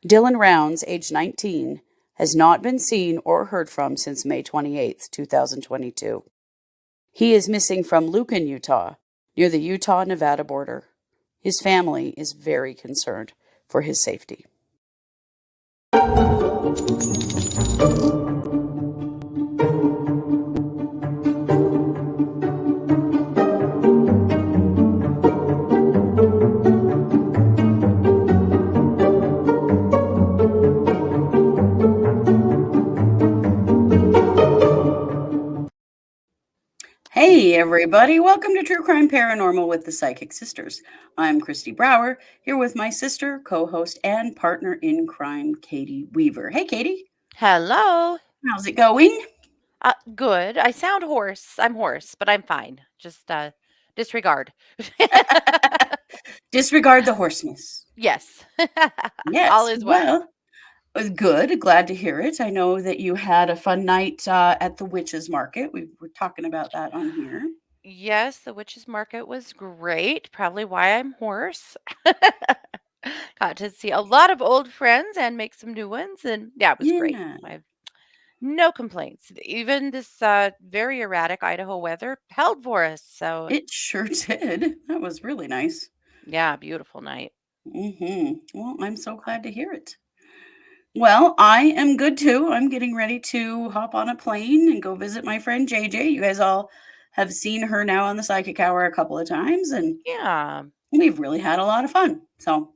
Dylan Rounds, age 19, has not been seen or heard from since May 28th, 2022. He is missing from Lucin, Utah, near the Utah-Nevada border. His family is very concerned for his safety. Hey everybody, welcome to True Crime Paranormal with the Psychic Sisters. I'm Kristi Brower, here with my sister, co-host, and partner in crime, Katie Weaver. Hey Katie. Hello. How's it going? Good. I sound hoarse. I'm hoarse, but I'm fine. Just disregard. Disregard the hoarseness. Yes. Yes, All is well. It was good. Glad to hear it. I know that you had a fun night at the Witches Market. We were talking about that on here. Yes, the witches market was great. Probably why I'm hoarse. Got to see a lot of old friends and make some new ones, and yeah, it was great. Yeah, I have no complaints. Even this very erratic Idaho weather held for us. So it sure did. That was really nice. yeah, beautiful night. Well, I'm so glad to hear it. Well, I am good too. I'm getting ready to hop on a plane and go visit my friend JJ. You guys all have seen her now on the Psychic Hour a couple of times, and Yeah, we've really had a lot of fun. So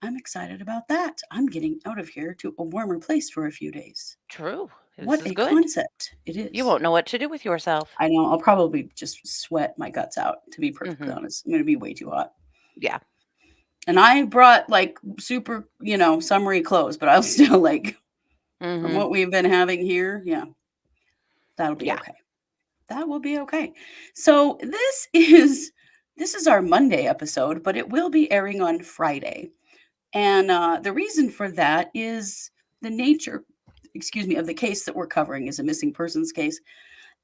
I'm excited about that. I'm getting out of here to a warmer place for a few days. true. This What is a good. concept it You is. won't know what to do with yourself. I know I'll probably just sweat my guts out, to be perfectly Mhm. honest. I'm going to be way too hot. Yeah. And I brought like super, summery clothes, but I'll still like from Mhm. what we've been having here. Yeah, that'll be Yeah. okay. That will be okay. So this is our Monday episode, but it will be airing on Friday. And the reason for that is the nature, of the case that we're covering is a missing persons case,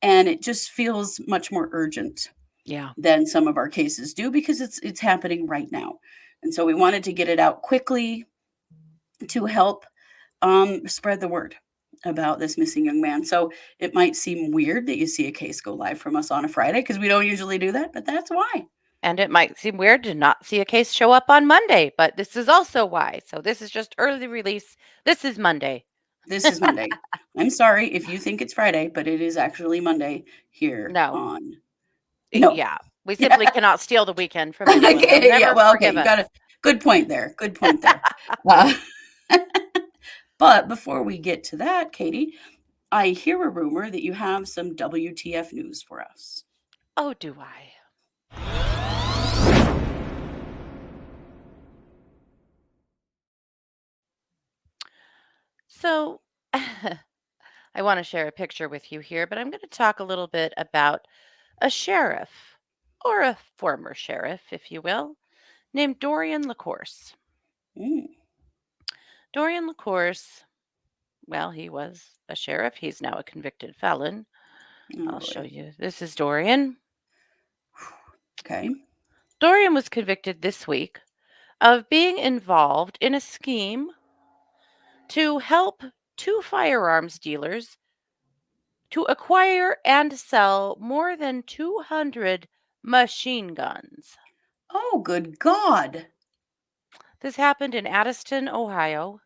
and it just feels much more urgent Yeah. than some of our cases do because it's happening right now. And so we wanted to get it out quickly to help spread the word about this missing young man. So it might seem weird that you see a case go live from us on a Friday because we don't usually do that, but that's why. And it might seem weird to not see a case show up on Monday, but this is also why. So this is just early release. This is Monday. This is Monday. I'm sorry if you think it's Friday, but it is actually Monday here No. on. No. Yeah. We simply Yeah. cannot steal the weekend from anyone. They'll Yeah. never Well, okay. forgive You got us. a good point there. Good point there. Uh, but before we get to that, Katie, I hear a rumor that you have some WTF news for us. Oh, do I? So I want to share a picture with you here, but I'm going to talk a little bit about a sheriff, or a former sheriff, if you will, named Dorian LaCourse. Mm, Dorian LaCourse, well, he was a sheriff. He's now a convicted felon. oh I'll show boy. you. This is Dorian. Okay. Dorian was convicted this week of being involved in a scheme to help two firearms dealers to acquire and sell more than 200 machine guns. Oh, good God. This happened in Addiston, Ohio.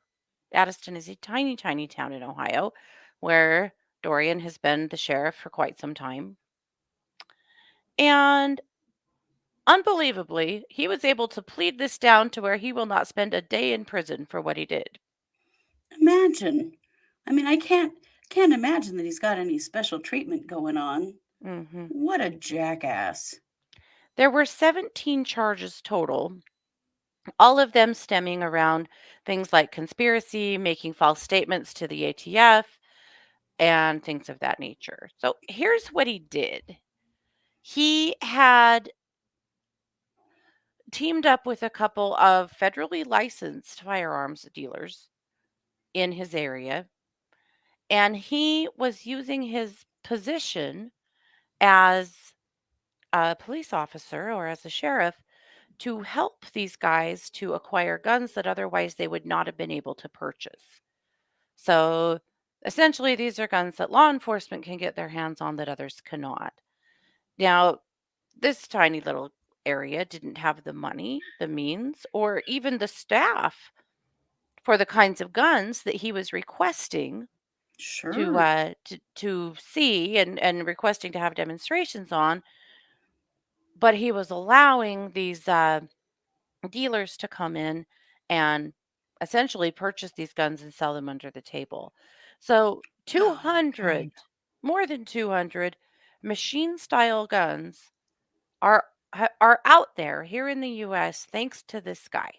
Addiston is a tiny, tiny town in Ohio where Dorian has been the sheriff for quite some time. And unbelievably, he was able to plead this down to where he will not spend a day in prison for what he did. Imagine. I mean, I can't imagine that he's got any special treatment going on. Hmm. What a jackass. There were 17 charges total, all of them stemming around things like conspiracy, making false statements to the ATF, and things of that nature. So here's what he did. He had teamed up with a couple of federally licensed firearms dealers in his area, and he was using his position as a police officer or as a sheriff to help these guys to acquire guns that otherwise they would not have been able to purchase. So essentially, these are guns that law enforcement can get their hands on that others cannot. Now, this tiny little area didn't have the money, the means, or even the staff for the kinds of guns that he was requesting Sure. to see and requesting to have demonstrations on, but he was allowing these dealers to come in and essentially purchase these guns and sell them under the table. So Oh my God. 200, more than 200 machine style guns are are out there here in the US thanks to this guy.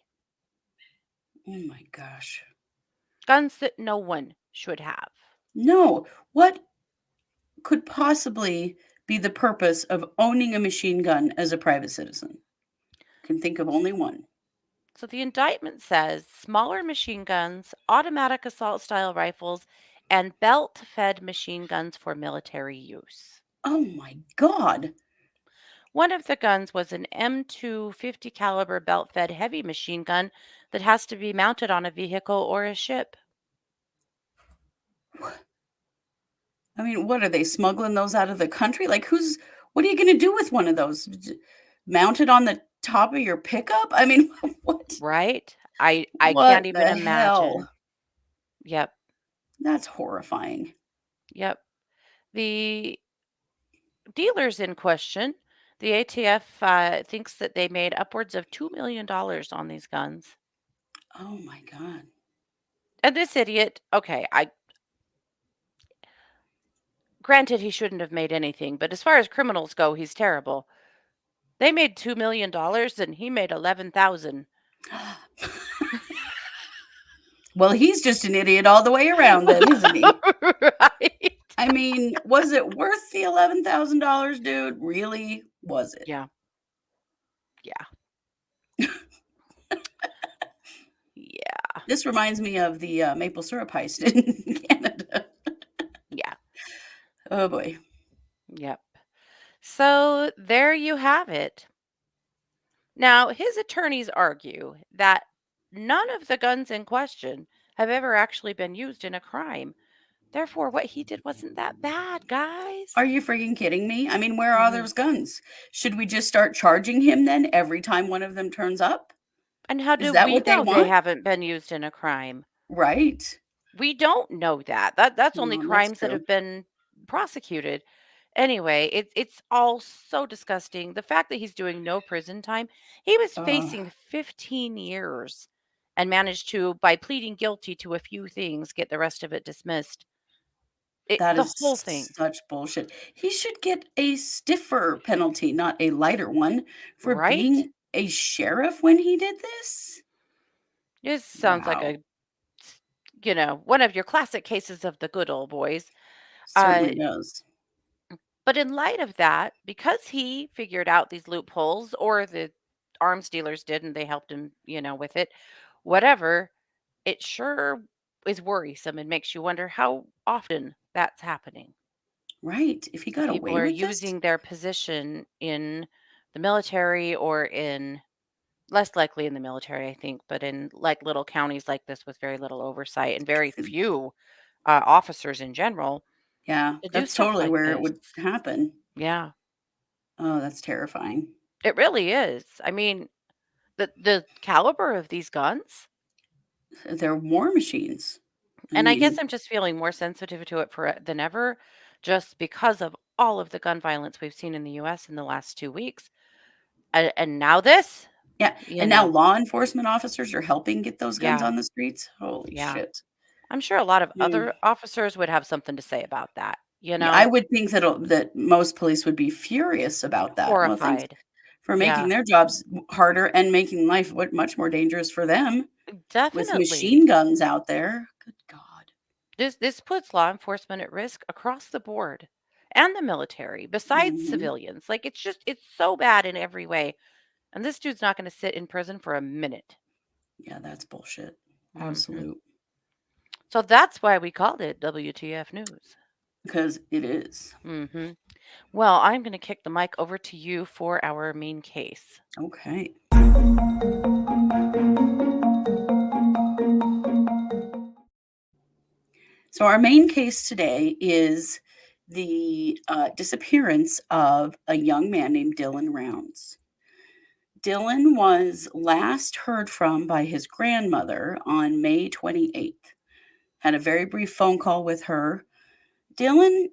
Oh my gosh. Guns that no one should have. No. What could possibly be the purpose of owning a machine gun as a private citizen? Can think of only one. So the indictment says smaller machine guns, automatic assault style rifles, and belt fed machine guns for military use. Oh my God. One of the guns was an M2 50 caliber belt fed heavy machine gun that has to be mounted on a vehicle or a ship. I mean, what are they smuggling those out of the country? Like, what are you going to do with one of those? Mounted on the top of your pickup? I mean, what? Right? I What can't even the hell? imagine. Yep. That's horrifying. Yep. The dealers in question, the ATF thinks that they made upwards of $2 million on these guns. Oh my God. And this idiot, okay, I granted he shouldn't have made anything, but as far as criminals go, he's terrible. They made $2 million and he made 11,000. Well, he's just an idiot all the way around then, isn't he? Right? I mean, was it worth the $11,000, dude? Really? Was it? Yeah. Yeah. Yeah. This reminds me of the maple syrup heist in Canada. Yeah. Oh boy. Yep. So there you have it. Now, his attorneys argue that none of the guns in question have ever actually been used in a crime. Therefore, what he did wasn't that bad, Are guys. you freaking kidding me? I mean, where are Mhm. those guns? Should we just start charging him then every time one of them turns up? And how Is do that we what they know they want? haven't been used in a crime? Right. We don't know that. That's only No, that's crimes that true. have been prosecuted. Anyway, it's all so disgusting. The fact that he's doing no prison time, he was Uh, facing 15 years and managed to, by pleading guilty to a few things, get the rest of it dismissed. that The is whole thing, such bullshit. He should get a stiffer penalty, not a lighter one, for right? being a sheriff when he did this. This sounds like Wow. a, one of your classic cases of the good old boys. Uh, Certainly does. But in light of that, because he figured out these loopholes, or the arms dealers did and they helped him, with it, whatever, it sure is worrisome and makes you wonder how often that's happening. Right. If he If got people away are with this? using their position in the military, or in less likely in the military, I think, but in like little counties like this with very little oversight and very few officers in general, Yeah, to do that's stuff totally like where it this. would happen. Yeah, Oh, that's terrifying. it really is. I mean, the caliber of these guns, They're war machines. I and I guess mean, I'm just feeling more sensitive to it than ever, just because of all of the gun violence we've seen in the US in the last 2 weeks. And now this, yeah, you and now know. law enforcement officers are helping get those guns Yeah, on the streets? Holy yeah. shit. I'm sure a lot of Mm. other officers would have something to say about that, Yeah, I would think that most police would be furious about that. Well, thanks horrified. for making Yeah, their jobs harder and making life much more dangerous for them with definitely. machine guns out there. Good God. This puts law enforcement at risk across the board, and the military, besides Mhm. civilians. Like, it's so bad in every way. And this dude's not gonna sit in prison for a minute. Yeah, that's bullshit. Mhm. Absolute. So that's why we called it WTF News. Because it is. Mhm. Well, I'm gonna kick the mic over to you for our main case. Okay. So, our main case today is the disappearance of a young man named Dylan Rounds. Dylan was last heard from by his grandmother on May 28th. Had a very brief phone call with her. Dylan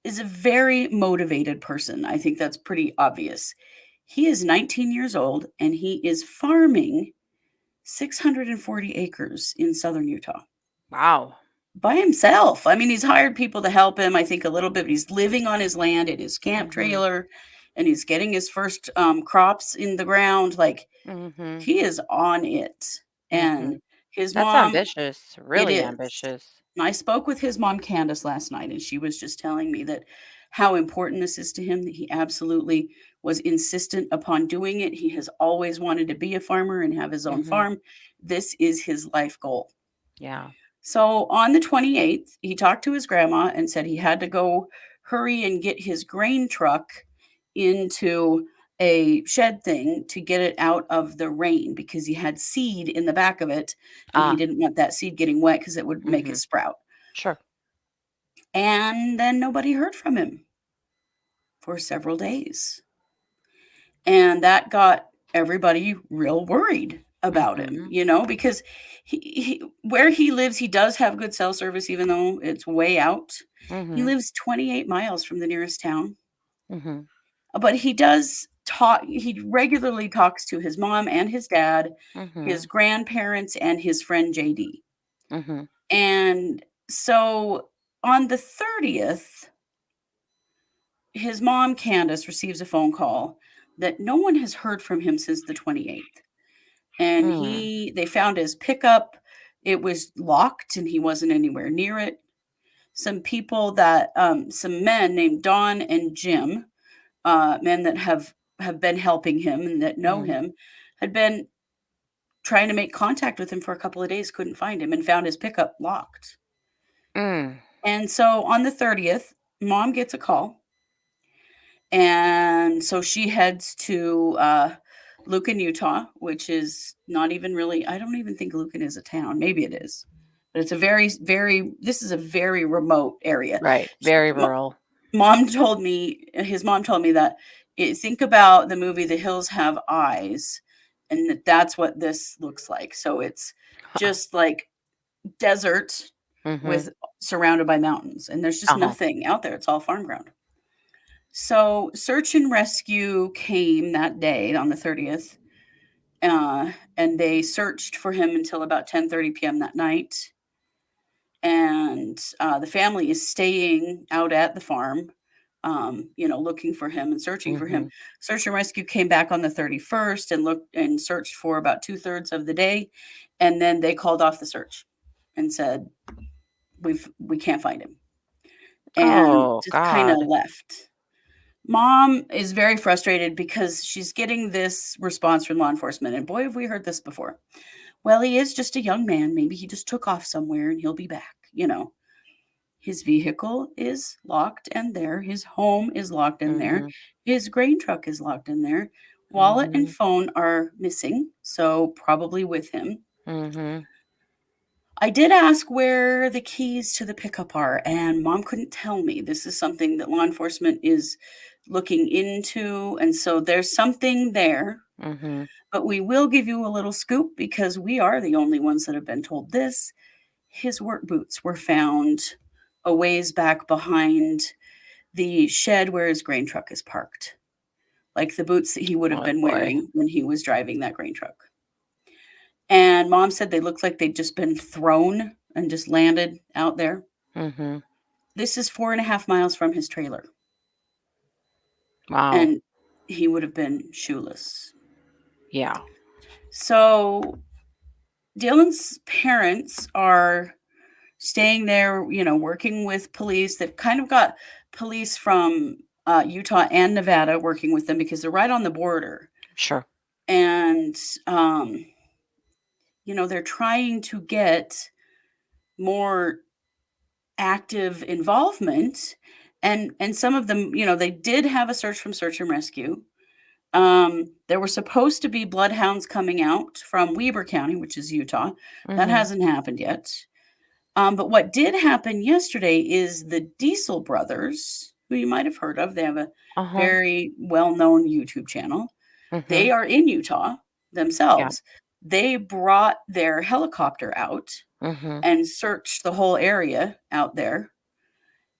is a very motivated person. I think that's pretty obvious. He is 19 years old and he is farming 640 acres in southern Utah Wow. by himself. I mean, he's hired people to help him, I think a little bit, but he's living on his land in his camp Mhm. trailer and he's getting his first crops in the ground. Like, Mhm. he is on it. And Mhm. his That's mom, ambitious, it really is. ambitious. I spoke with his mom, Candace, last night, and she was just telling me that how important this is to him, that he absolutely was insistent upon doing it. He has always wanted to be a farmer and have his own Mhm. farm. This is his life goal. Yeah. So on the 28th, he talked to his grandma and said he had to go hurry and get his grain truck into a shed thing to get it out of the rain because he had seed in the back of it and he Ah. didn't want that seed getting wet because it would make it Mhm. sprout. Sure. And then nobody heard from him for several days. And that got everybody real worried about him, Mhm. because where he lives, he does have good cell service, even though it's way out. He Mhm. lives 28 miles from the nearest town, Mhm. but he regularly talks to his mom and his dad, his Mhm. grandparents, and his friend JD. Mhm. And so on the 30th, his mom, Candace, receives a phone call that no one has heard from him since the 28th. And Mm. they found his pickup. It was locked and he wasn't anywhere near it. Some men named Don and Jim, men that have been helping him and that know Mm. him, had been trying to make contact with him for a couple of days, couldn't find him, and found his pickup locked. Mm. And so on the 30th, mom gets a call. And so she heads to Lucin, Utah, which is not even really, I don't even think Lucin is a town. Maybe it is. But it's a this is a very remote area. Right. She, Very rural. his mom told me that think about the movie The Hills Have Eyes, and that's what this looks like. So it's just like desert with Mhm. surrounded by mountains, and there's just Uh-huh. nothing out there. It's all farm ground. So search and rescue came that day on the 30th, and they searched for him until about 10:30 p.m. that night. And the family is staying out at the farm, looking for him and searching for him. Mhm. Search and rescue came back on the 31st and looked and searched for about 2/3 of the day, and then they called off the search and said we can't find him, and Oh just kind of God. left. Mom is very frustrated because she's getting this response from law enforcement, and boy, have we heard this before. Well, he is just a young man. Maybe he just took off somewhere and he'll be back. His vehicle is locked in there. His home is locked in there. Mhm. His grain truck is locked in there. Wallet and Mhm. phone are missing, so probably with him. Mhm. I did ask where the keys to the pickup are, and mom couldn't tell me. This is something that law enforcement is looking into, and so there's something there. Mhm. But we will give you a little scoop because we are the only ones that have been told this. His work boots were found a ways back behind the shed where his grain truck is parked, like the boots that he would have Oh been boy. wearing when he was driving that grain truck. And mom said they looked like they'd just been thrown and just landed out there. Mhm. This is 4.5 miles from his trailer, Wow. and he would have been shoeless. Yeah. So Dylan's parents are staying there, working with police. They've kind of got police from Utah and Nevada working with them because they're right on the border. Sure. And, they're trying to get more active involvement. And some of them, they did have a search from search and rescue. There were supposed to be bloodhounds coming out from Weber County, which is Utah. That Mhm. hasn't happened yet. But what did happen yesterday is the Diesel brothers, who you might have heard of, they have a Uh-huh. very well-known YouTube channel. They Mhm. are in Utah Yeah. themselves. They brought their helicopter out Mhm. and searched the whole area out there,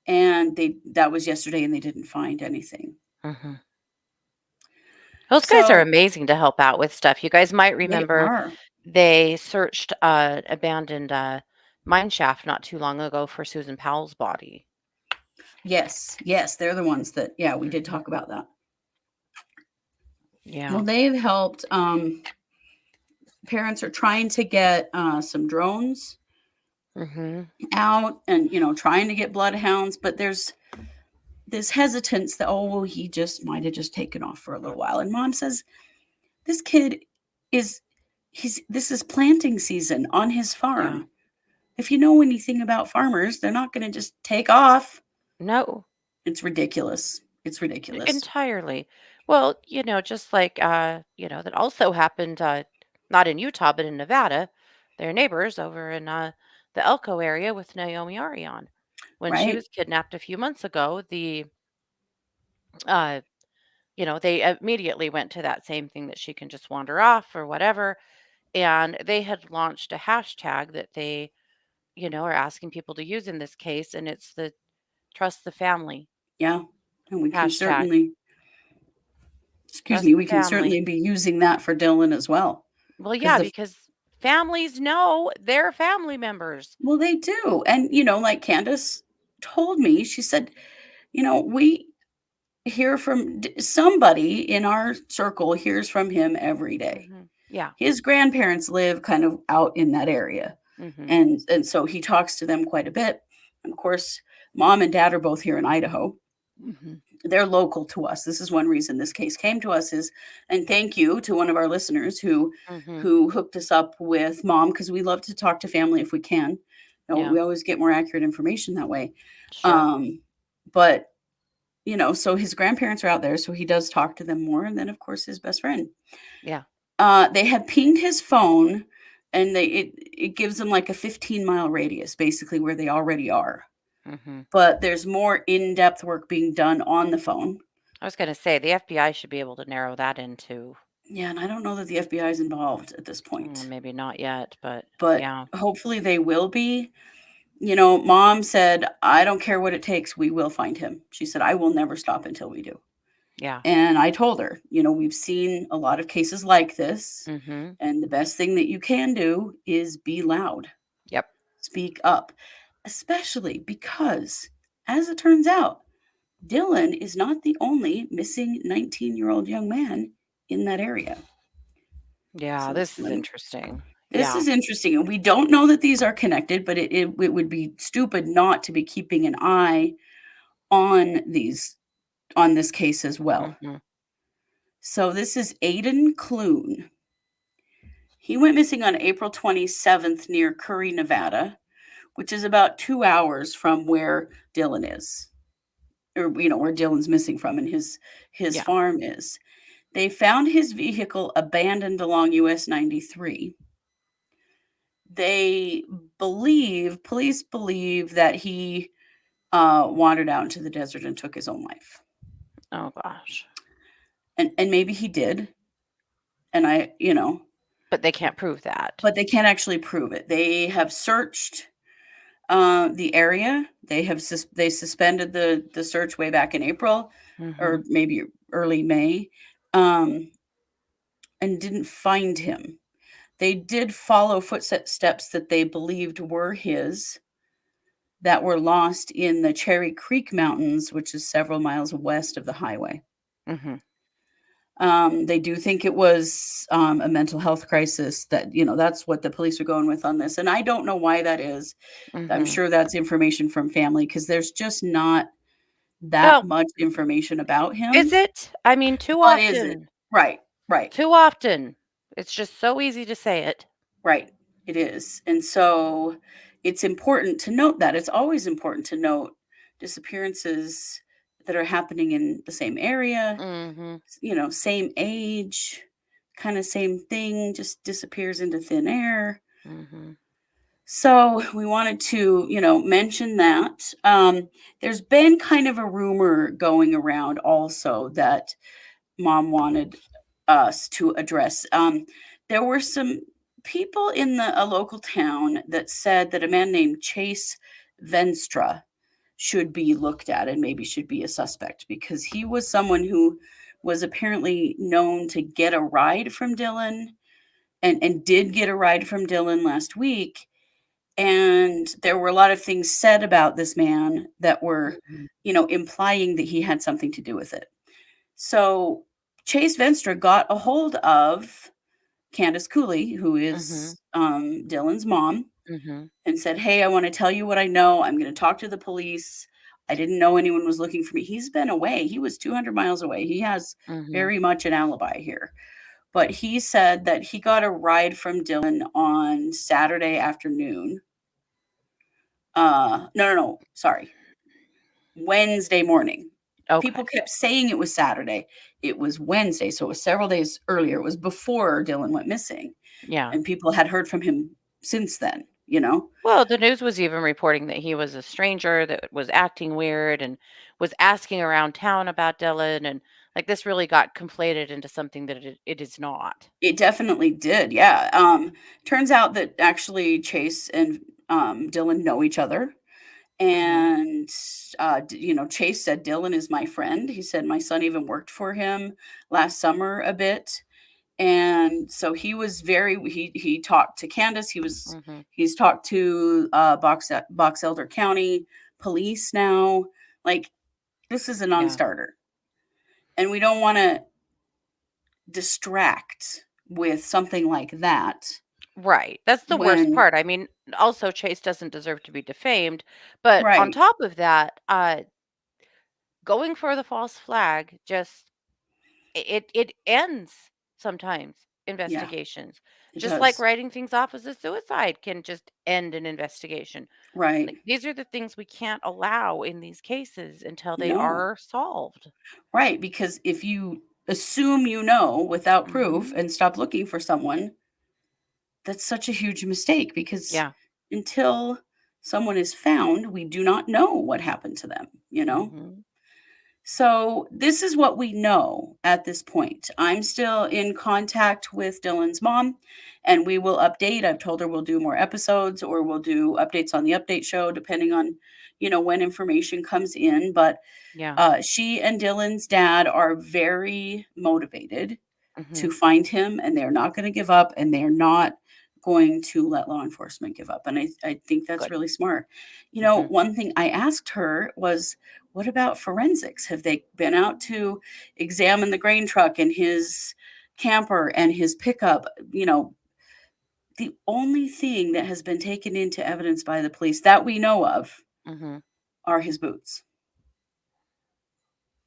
and that was yesterday, and they didn't find anything. Mhm. Those guys are So amazing to help out with stuff. You guys might they remember are. they searched an abandoned mine shaft not too long ago for Susan Powell's body. Yes, yes, they're the ones that, yeah, we did Mhm. talk about that. Well, Yeah. they've helped, parents are trying to get, some drones Mhm. out and, trying to get bloodhounds, but there's this hesitance that, "Oh, well, he just might have just taken off for a little while," and mom says, "This kid is this is planting season on his Yeah. farm. If you know anything about farmers, they're not gonna just take off." No. It's ridiculous. It's ridiculous. Entirely. Well, just like, that also happened, not in Utah, but in Nevada. Their neighbors over in the Elko area with Naomi Arion. When she Right? was kidnapped a few months ago, uh, they immediately went to that same thing that she can just wander off or whatever. And they had launched a hashtag that they, are asking people to use in this case. And it's the trust the family Yeah. And we can hashtag. certainly excuse Trust me, the we can family. certainly be using that for Dylan as well. Well, Because yeah, because families know their family members. well, they do. And, like Candace told me, she said, we hear from somebody in our circle hears from him every day. Yeah. His grandparents live kind of out in that area. Mhm. And so he talks to them quite a bit. And of course, mom and dad are both here in Idaho. Mhm. They're local to us. This is one reason this case came to us is and thank you to one of our listeners who Mhm. who hooked us up with mom because we love to talk to family if we can. Yeah. We always get more accurate information that way. Sure. Um, but so his grandparents are out there, so he does talk to them more, and then of course his best friend. Yeah. They had pinged his phone, and it gives them like a 15-mile radius, basically where they already are. Mhm. But there's more in-depth work being done on the phone. I was gonna say the FBI should be able to narrow that into Yeah, and I don't know that the FBI is involved at this point, maybe not yet, but but yeah. hopefully they will be. Mom said, "I don't care what it takes, we will find him." She said, "I will never stop until we do." Yeah. And I told her, we've seen a lot of cases like this, Mhm. and the best thing that you can do is be loud, Yep. speak up, especially because, as it turns out, Dylan is not the only missing 19-year-old young man in that area. Yeah, So this is let me interesting. this Yeah. is interesting, and we don't know that these are connected, but it would be stupid not to be keeping an eye on this case as well. Mhm. So this is Aiden Clune. He went missing on April 27th near Curry, Nevada, which is about 2 hours from where Dylan is, or where Dylan's missing from, and his Yeah. farm is. They found his vehicle abandoned along US 93. They police believe that he wandered out into the desert and took his own life. Oh gosh. And maybe he did. And But they can't prove that. but they can't actually prove it. They have searched the area. They suspended the search way back in April or Mhm. maybe early May, um, and didn't find him. They did follow footsteps that they believed were his that were lost in the Cherry Creek Mountains, which is several miles west of the highway. Mhm. They do think it was a mental health crisis. That's what the police are going with on this, and I don't know why that is. I'm Mhm. sure that's information from family because there's just not that Oh, much information about is him. it? I mean, too But is it? often. Right, right, Too often. It's just so easy to say it. right. It is. And so it's important to note that. It's always important to note disappearances, that are happening in the same area, Mhm. same age, kind of same thing, just disappears into thin air. Mhm. So we wanted to, mention that. There's been kind of a rumor going around also that mom wanted us to address. There were some people in a local town that said that a man named Chase Venstra should be looked at and maybe should be a suspect because he was someone who was apparently known to get a ride from Dylan and did get a ride from Dylan last week. And there were a lot of things said about this man that were, Mhm. implying that he had something to do with it. So Chase Venstra got a hold of Candace Cooley, who Mhm. is Dylan's mom, Mhm. and said, "Hey, I want to tell you what I know. I'm going to talk to the police. I didn't know anyone was looking for me." He's been away. He was 200 miles away. He has Mhm. very much an alibi here. But he said that he got a ride from Dylan on Saturday afternoon. No, sorry. Wednesday morning. Okay. People kept saying it was Saturday. It was Wednesday, so it was several days earlier. It was before Dylan went missing, Yeah. and people had heard from him since then. Well, the news was even reporting that he was a stranger that was acting weird and was asking around town about Dylan, and like this really got conflated into something that it is not. It definitely did, yeah. Turns out that actually Chase and, Dylan know each other, Mhm. and, Chase said, "Dylan is my friend." He said, "My son even worked for him last summer a bit." And so he talked to Candace. Mhm. He's talked to Box Elder County police now. Like, this is a Yeah. non-starter, and we don't want to distract with something like that Right. That's the worst when part. I mean, also Chase doesn't deserve to be defamed, but on right. top of that, going for the false flag just it ends sometimes Yeah, investigations. it Just like does. writing things off as a suicide can just end an investigation. Right. Like these are the things we can't allow in these cases until they No. are solved. Right, because if you assume you know without proof Mhm. and stop looking for someone, that's such a huge mistake because Yeah. until someone is found, we do not know what happened to them? Mhm. So, this is what we know at this point. I'm still in contact with Dylan's mom, and we will update. I've told her we'll do more episodes or we'll do updates on the update show, depending on, when information comes in. But Yeah. she and Dylan's dad are very motivated to Mhm. find him, and they're not going to give up, and they're not going to let law enforcement give up. And I think that's Good. really smart. Mhm. One thing I asked her was, what about forensics? Have they been out to examine the grain truck and his camper and his pickup? The only thing that has been taken into evidence by the police that we know of Mhm. are his boots.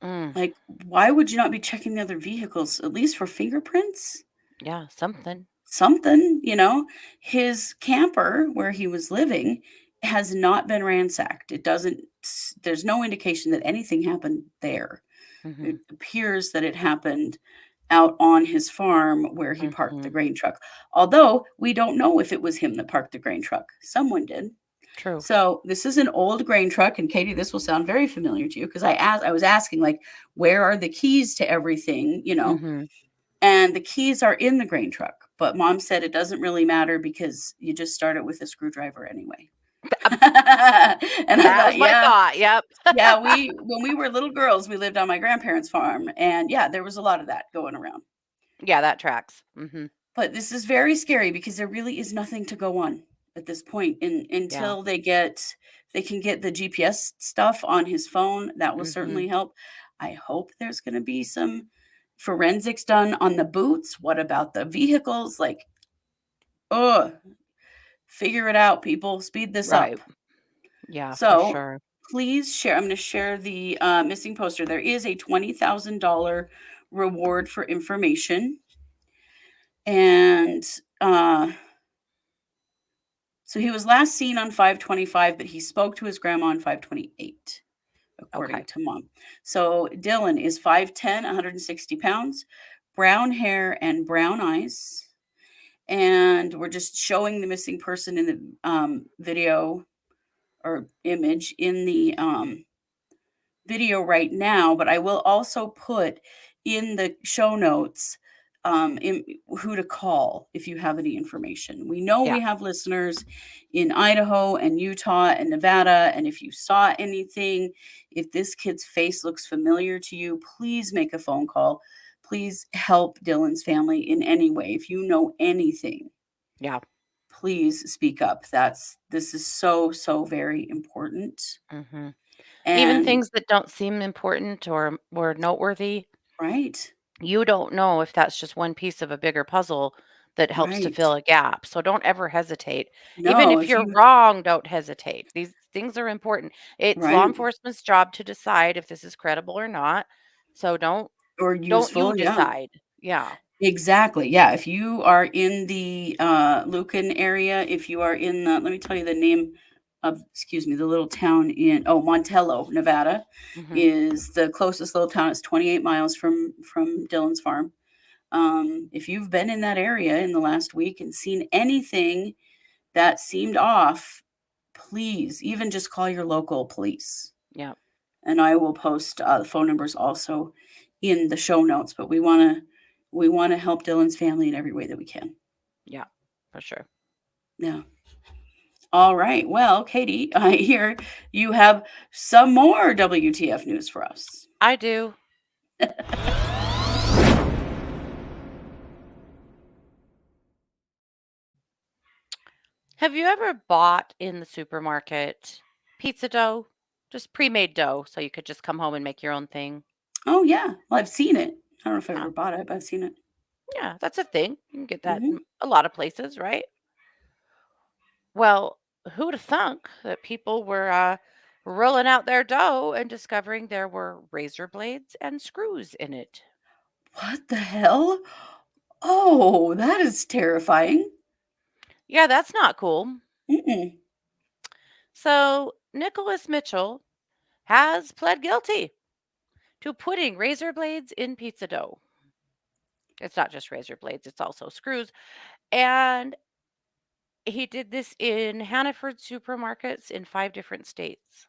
Mm. Like, why would you not be checking the other vehicles, at least for fingerprints? Yeah, something. Something. His camper where he was living has not been ransacked. There's no indication that anything happened there. It Mhm. appears that it happened out on his farm where he parked the Mhm. grain truck. Although we don't know if it was him that parked the grain truck. Someone did. True. So this is an old grain truck, and Katie, this will sound very familiar to you because I was asking like, where are the keys to everything, Mhm. and the keys are in the grain truck. But mom said it doesn't really matter because you just start it with a screwdriver anyway. And I That was thought, my yeah, thought. Yep. yeah, when we were little girls, we lived on my grandparents' farm, and yeah, there was a lot of that going around. Yeah, that tracks. Mhm. But this is very scary because there really is nothing to go on at this point Yeah. until they can get the GPS stuff on his phone. That will certainly Mhm. help. I hope there's going to be some forensics done on the boots. What about the vehicles? Like, oh, figure it out, people. Speed this Right. up. Yeah, for So sure. please share. I'm going to share the missing poster. There is a $20,000 reward for information. And so he was last seen on 5/25, but he spoke to his grandma on 5/28. according Okay. to mom. So Dylan is 5'10", 160 pounds, brown hair and brown eyes. And we're just showing the missing person in the video or image in the video right now, but I will also put in the show notes who to call if you have any information. We know Yeah. we have listeners in Idaho and Utah and Nevada, and if you saw anything, if this kid's face looks familiar to you, please make a phone call. Please help Dylan's family in any way. If you know anything, Yeah. please speak up. This is so very important. Hmm. Even And things that don't seem important or were noteworthy, right. you don't know if that's just one piece of a bigger puzzle that helps to Right. fill a gap. So don't ever hesitate. Even No, if if you're you wrong, don't hesitate. These things are important. It's law right, enforcement's job to decide if this is credible or not. So or don't you useful, yeah. decide. Yeah. Exactly, yeah, if you are in the, Lucin area, if you are in the let me tell you the name of excuse me, the little town Montello, Nevada Mhm. is the closest little town. It's 28 miles from Dylan's farm. If you've been in that area in the last week and seen anything that seemed off, please, even just call your local police. Yeah. And I will post the phone numbers also in the show notes. But we want to help Dylan's family in every way that we can. Yeah. For sure. Yeah. All right. Well, Katie, I hear you have some more WTF news for us. I do. Have you ever bought in the supermarket pizza dough? Just pre-made dough so you could just come home and make your own thing? Oh yeah. Well, I've seen it. I don't know if I Yeah. ever bought it, but I've seen it. Yeah, that's a thing. You can get that Hmm. in a lot of places, right? Well, who'd have thunk that people were rolling out their dough and discovering there were razor blades and screws in it? What the hell? Oh, that is terrifying. Yeah, that's not cool. Mm-mm. So, Nicholas Mitchell has pled guilty to putting razor blades in pizza dough. It's not just razor blades, it's also screws. And he did this in Hannaford supermarkets in 5 different states.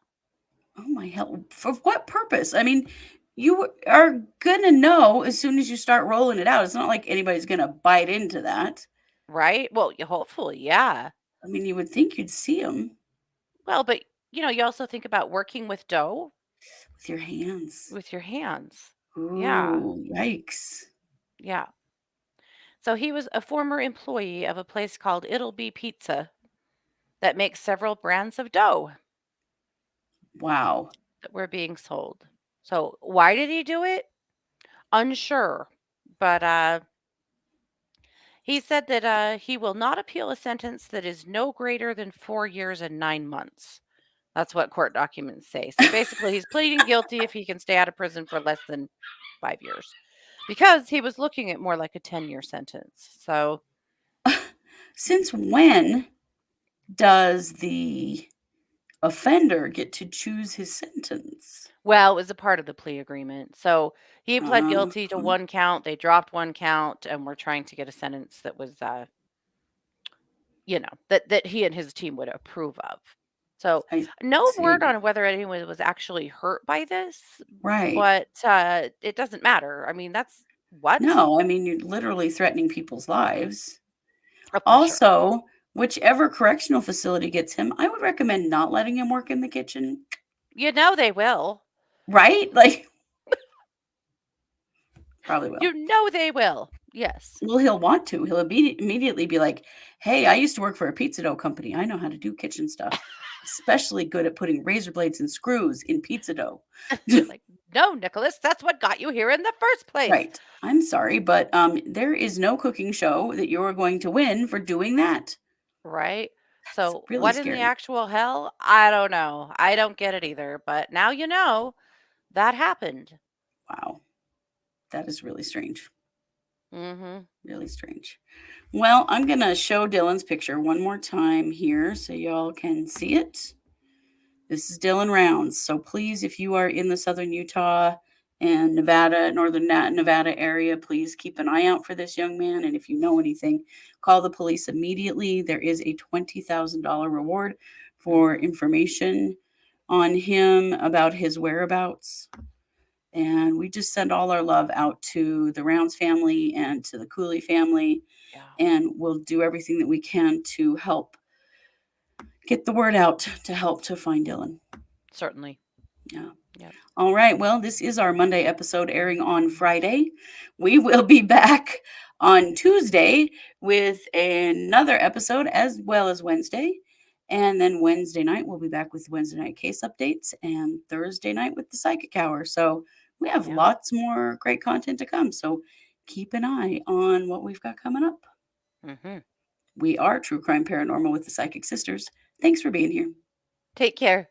Oh my hell! For what purpose? I mean, you are gonna know as soon as you start rolling it out. It's not like anybody's gonna bite into that. Right? Well, hopefully, yeah. I mean, you would think you'd see them Well, but you also think about working with dough with your hands. with your hands. Yeah. Ooh, yikes! Yeah. So he was a former employee of a place called It'll Be Pizza that makes several brands of dough Wow. that were being sold. So why did he do it? Unsure. But he said that he will not appeal a sentence that is no greater than 4 years and 9 months. That's what court documents say. So basically, he's pleading guilty if he can stay out of prison for less than 5 years because he was looking at more like a 10-year sentence. So, Since when does the offender get to choose his sentence? well, it was a part of the plea agreement. So he pled Uh, guilty to one count. They dropped one count and were trying to get a sentence that was, that he and his team would approve of. So I no word see. on whether anyone was actually hurt by this, Right. but it doesn't matter. I mean, that's what? No, I mean you're literally threatening people's lives. Oh, for sure. Also, whichever correctional facility gets him, I would recommend not letting him work in the kitchen, They will. right? Like, probably will. They will. Yes. Well, he'll want to. He'll immediately be like, "Hey, I used to work for a pizza dough company. I know how to do kitchen stuff, especially good at putting razor blades and screws in pizza dough." Like, no, Nicholas, that's what got you here in the first place. Right. I'm sorry, but there is no cooking show that you're going to win for doing that. Right? That's So, really what in the scary. actual hell? I don't know. I don't get it either. But now you know that happened. Wow. That is really strange. Hmm. Really strange. Well, I'm going to show Dylan's picture one more time here so y'all can see it. This is Dylan Rounds. So please, if you are in the southern Utah and Nevada, northern Nevada area, please keep an eye out for this young man. And if you know anything, call the police immediately. There is a $20,000 reward for information on him about his whereabouts. And we just send all our love out to the Rounds family and to the Cooley family. Yeah. And we'll do everything that we can to help get the word out to help to find Dylan. Certainly. Yeah. Yep. All right. Well, this is our Monday episode airing on Friday. We will be back on Tuesday with another episode as well as Wednesday. And then Wednesday night, we'll be back with Wednesday night case updates and Thursday night with the psychic hour. So we have lots more great content to come. So keep an eye on what we've got coming up. Mm-hmm. We are True Crime Paranormal with the Psychic Sisters. Thanks for being here. Take care.